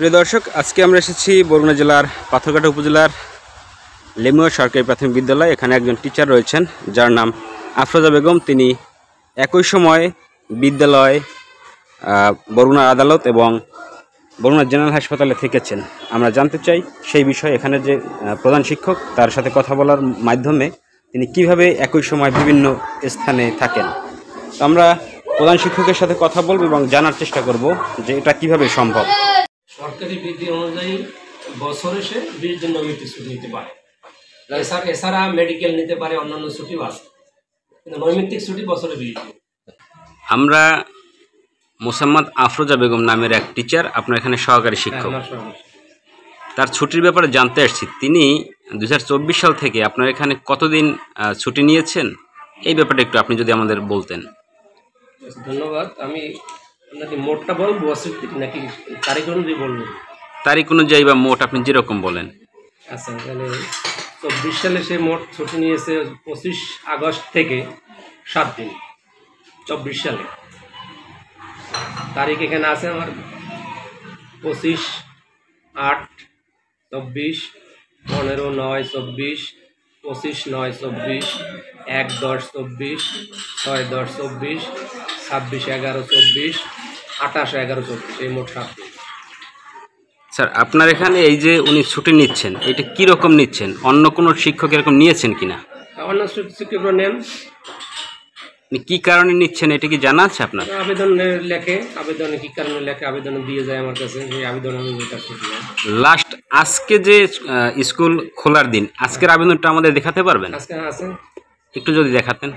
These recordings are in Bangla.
প্রিয় দর্শক, আজকে আমরা এসেছি বরগুনা জেলার পাথরঘাটা উপজেলার লেমুয়া সরকারি প্রাথমিক বিদ্যালয়। এখানে একজন টিচার রয়েছেন যার নাম আফরোজা বেগম। তিনি একই সময় বিদ্যালয়, বরগুনা আদালত এবং বরগুনা জেনারেল হাসপাতালে থেকেছেন। আমরা জানতে চাই সেই বিষয়ে এখানে যে প্রধান শিক্ষক, তার সাথে কথা বলার মাধ্যমে তিনি কিভাবে একই সময় বিভিন্ন স্থানে থাকেন। তো আমরা প্রধান শিক্ষকের সাথে কথা বলব এবং জানার চেষ্টা করব যে এটা কিভাবে সম্ভব। সরকারি বিধি অনুযায়ী বছরে সে 20 দিন নৈমিত্তিক ছুটি নিতে পারে। এছাড়া মেডিকেল নিতে পারে, অন্যান্য ছুটিও আছে, কিন্তু নৈমিত্তিক ছুটি বছরে 20 দিন। আমরা মোসাম্মদ আফরোজা বেগম নামের এক টিচার, আপনার এখানে সহকারী শিক্ষক। তার ছুটির ব্যাপারে জানতে আসছি। তিনি 2024 সাল থেকে আপনার এখানে কতদিন ছুটি নিয়েছেন, এই ব্যাপারটা একটু আপনি যদি আমাদের বলতেন। ধন্যবাদ। আমি আপনাকে মোটটা বলবো নাকি তারিখ অনুযায়ী বলবো? তারিখ অনুযায়ী বা মোট আপনি যেরকম বলেন। আচ্ছা, তাহলে 24 সালে সে মোট ছুটি নিয়েছে 25 আগস্ট থেকে 7 দিন। 24 সালে তারিখ এখানে আছে আমার 25/8/24, 15/9/24, 25/9/24, 1/10/24, 6/10/24, 26/11/24, 28/11/24, এই মোট 7 দিন। স্যার, আপনার এখানে এই যে উনি ছুটি নিচ্ছেন, এটা কীরকম নিচ্ছেন? অন্য কোনো শিক্ষক এরকম নিয়েছেন কিনা? অন্য শিক্ষকরা নেন। কী কারণে নিচ্ছেন এটা কি জানা আছে আপনার? আবেদন লেখে, আবেদনে কী কারণে লেখে, আবেদনে দিয়ে যায় আমার কাছে, সেই আবেদন আমি লাস্ট আজকে যে স্কুল খোলার দিন, আজকের আবেদনটা আমাদের দেখাতে পারবেন? আজকে আছে, একটু যদি দেখাতেন।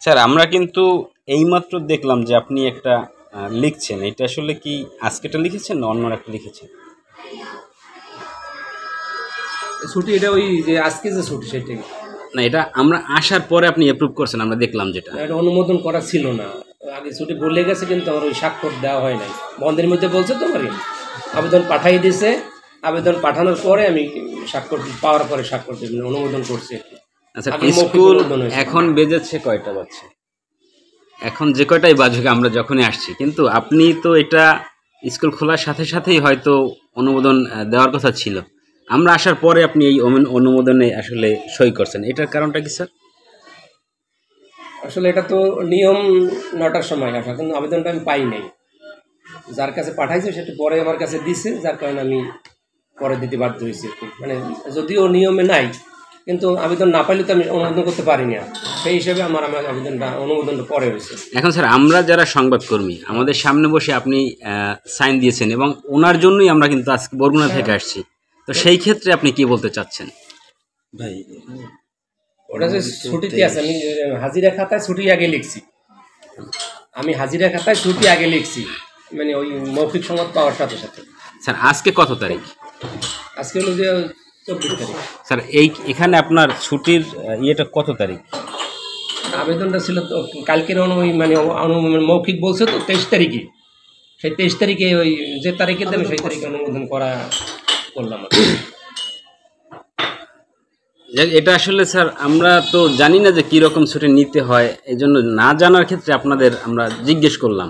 স্যার, আমরা কিন্তু এইমাত্র দেখলাম যে আপনি একটা লিখছেন। এটা আসলে কি আজকেটা লিখেছেন না অন্য একটা লিখেছেন? ছুটি এটা ওই যে আজকে যে ছুটি সেটাই না, এটা আমরা আসার পরে আপনি অ্যাপ্রুভ করছেন, আমরা দেখলাম। যেটা এটা অনুমোদন করা ছিল না, আগে ছুটি বলে গেছে, কিন্তু আমার ওই স্বাক্ষর দেওয়া হয় নাই। বন্ধের মধ্যে বলছে তো আমার আবেদন পাঠাই দিয়েছে, আবেদন পাঠানোর পরে আমি স্বাক্ষর পাওয়ার পরে স্বাক্ষর অনুমোদন করছি। আচ্ছা, স্কুল এখন বেজেছে কয়টা যাচ্ছে? এখন যে কয়টাই বাজুক আমরা যখনই আসছি, কিন্তু আপনি তো এটা স্কুল খোলার সাথে সাথেই হয়তো অনুমোদন দেওয়ার কথা ছিল। আমরা আসার পরে আপনি এই অনুমোদনে আসলে সই করছেন, এটার কারণটা কি স্যার? আসলে এটা তো নিয়ম 9টার সময় আসা, কিন্তু আবেদনটা আমি পাই নাই। যার কাছে পাঠাইছে সেটা পরে আমার কাছে দিছে, যার কারণে আমি পরে দিতে বাধ্য হয়েছি। মানে যদিও নিয়মে নাই, কিন্তু আবেদন না পাইলে তো আমি অনুমোদন করতে পারি না, সেই হিসেবে আমার আবেদনটা অনুমোদনটা পরে হয়েছে। এখন স্যার, আমরা যারা সংবাদকর্মী, আমাদের সামনে বসে আপনি সাইন দিয়েছেন এবং ওনার জন্যই আমরা কিন্তু আজকে বরগুনা থেকে আসছি। তো সেই ক্ষেত্রে আপনি কি বলতে চাচ্ছেন? ভাই, ওটা যে ছুটিতে আছে, আমি হাজিরা খাতায় ছুটি আগে লিখছি, আমি হাজিরা খাতায় ছুটি আগে লিখছি, মানে ওই মৌখিক সংবাদ পাওয়ার সাথে সাথে। স্যার, আজকে কত তারিখ? আজকে হলো যে 24 তারিখ। স্যার, এখানে আপনার ছুটির ইয়েটা কত তারিখ? আবেদনটা ছিল তো কালকের মানে মৌখিক বলছে তো 23 তারিখে। সেই 23 তারিখে ওই যে তারিখে দেবে সেই তারিখে অনুমোদন করলাম। এটা আসলে স্যার আমরা তো জানি না যে কীরকম ছুটি নিতে হয়, এই জন্য না জানার ক্ষেত্রে আপনাদের আমরা জিজ্ঞেস করলাম,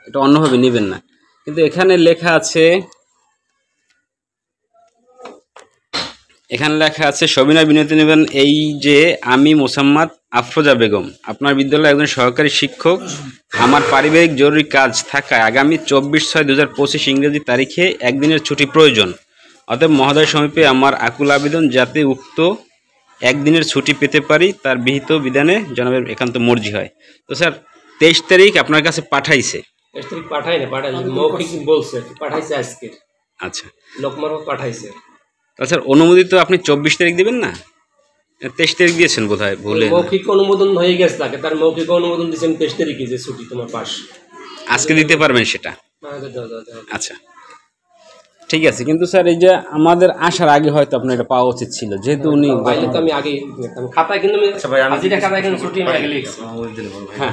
এটা অন্যভাবে নেবেন না। কিন্তু এখানে লেখা আছে, সবিনয় বিনতি নেবেন এই যে আমি মোসাম্মদ আফরোজা বেগম, আপনার বিদ্যালয়ে একজন সহকারী শিক্ষক। আমার পারিবারিক জরুরি কাজ থাকায় আগামী 24/6/2025 ইংরেজি তারিখে একদিনের ছুটি প্রয়োজন। অতএব মহোদয় সমীপে আমার আকুল আবেদন যাতে উক্ত একদিনের ছুটি পেতে পারি, তার বিহিত বিধানে জনাবের একান্ত মর্জি হয়। তো স্যার, 23 তারিখ আপনার কাছে পাঠাইছে? 23 তারিখ পাঠাইছে, মৌখিক বলছে পাঠাইছে আজকে। আচ্ছা, লোকমারফত পাঠাইছে। স্যার, অনুমোদিত আপনি 24 তারিখ দেবেন না? 23 তারিখ দিয়েছেন বোধহয়, ভুলে। মৌখিক অনুমোদন হয়ে গেছে, তাকে তার মৌখিক অনুমোদন দিয়েছেন 23 তারিখে যে ছুটি তোমার পাস। আজকে দিতে পারবেন সেটা? আচ্ছা, ঠিক আছে। কিন্তু স্যার, এই যে আমাদের আসার আগে হয়তো আপনার এটা পাওয়া উচিত ছিল, যেহেতু উনি আমি আগে খাতায় কিন্তু ছুটি আগে লিখছি। হ্যাঁ।